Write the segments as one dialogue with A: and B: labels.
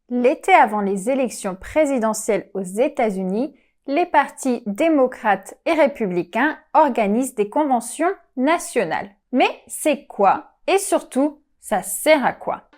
A: L'été avant les élections présidentielles aux États-Unis, les partis démocrates et républicains organisent des conventions nationales. Mais c'est quoi? Et surtout, ça sert à quoi?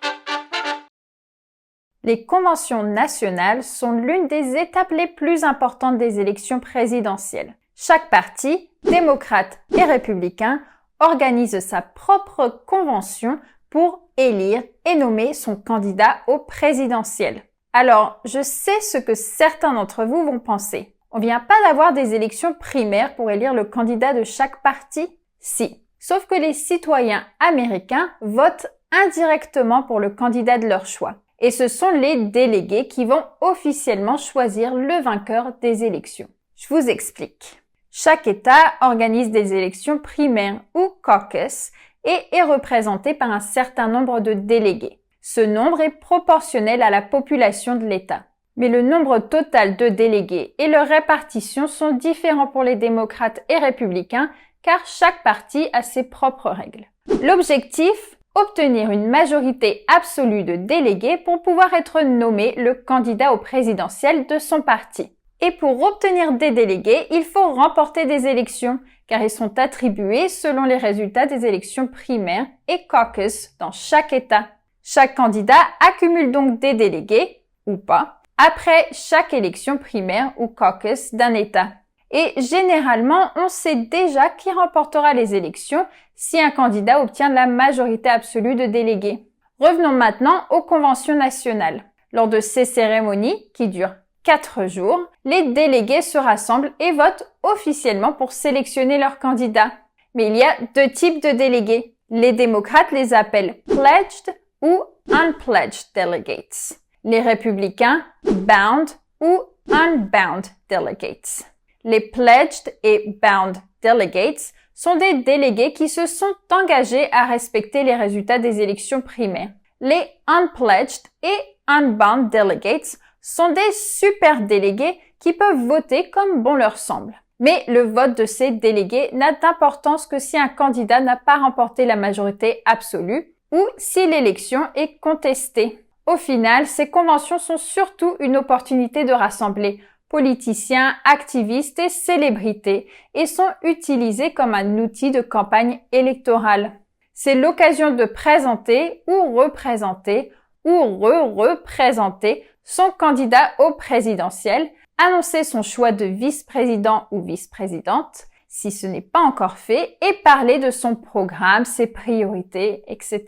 A: Les conventions nationales sont l'une des étapes les plus importantes des élections présidentielles. Chaque parti, démocrate et républicain, organise sa propre convention pour élire et nommer son candidat au présidentiel. Alors, je sais ce que certains d'entre vous vont penser. On vient pas d'avoir des élections primaires pour élire le candidat de chaque parti? Si. Sauf que les citoyens américains votent indirectement pour le candidat de leur choix. Et ce sont les délégués qui vont officiellement choisir le vainqueur des élections. Je vous explique. Chaque État organise des élections primaires ou caucus et est représenté par un certain nombre de délégués. Ce nombre est proportionnel à la population de l'État. Mais le nombre total de délégués et leur répartition sont différents pour les démocrates et républicains car chaque parti a ses propres règles. L'objectif, obtenir une majorité absolue de délégués pour pouvoir être nommé le candidat au présidentiel de son parti. Et pour obtenir des délégués, il faut remporter des élections, car ils sont attribués selon les résultats des élections primaires et caucus dans chaque État. Chaque candidat accumule donc des délégués, ou pas, après chaque élection primaire ou caucus d'un État. Et généralement, on sait déjà qui remportera les élections si un candidat obtient la majorité absolue de délégués. Revenons maintenant aux conventions nationales. Lors de ces cérémonies, qui durent 4 jours, les délégués se rassemblent et votent officiellement pour sélectionner leur candidat. Mais il y a 2 types de délégués. Les démocrates les appellent pledged ou unpledged delegates. Les républicains, bound ou unbound delegates. Les pledged et bound delegates sont des délégués qui se sont engagés à respecter les résultats des élections primaires. Les unpledged et unbound delegates sont des super délégués qui peuvent voter comme bon leur semble. Mais le vote de ces délégués n'a d'importance que si un candidat n'a pas remporté la majorité absolue ou si l'élection est contestée. Au final, ces conventions sont surtout une opportunité de rassembler politiciens, activistes et célébrités et sont utilisées comme un outil de campagne électorale. C'est l'occasion de présenter ou représenter ou re-représenter son candidat au présidentiel, annoncer son choix de vice-président ou vice-présidente, si ce n'est pas encore fait, et parler de son programme, ses priorités, etc.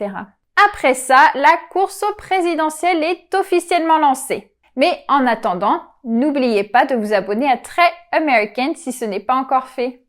A: Après ça, la course au présidentiel est officiellement lancée. Mais en attendant, n'oubliez pas de vous abonner à Trait American si ce n'est pas encore fait.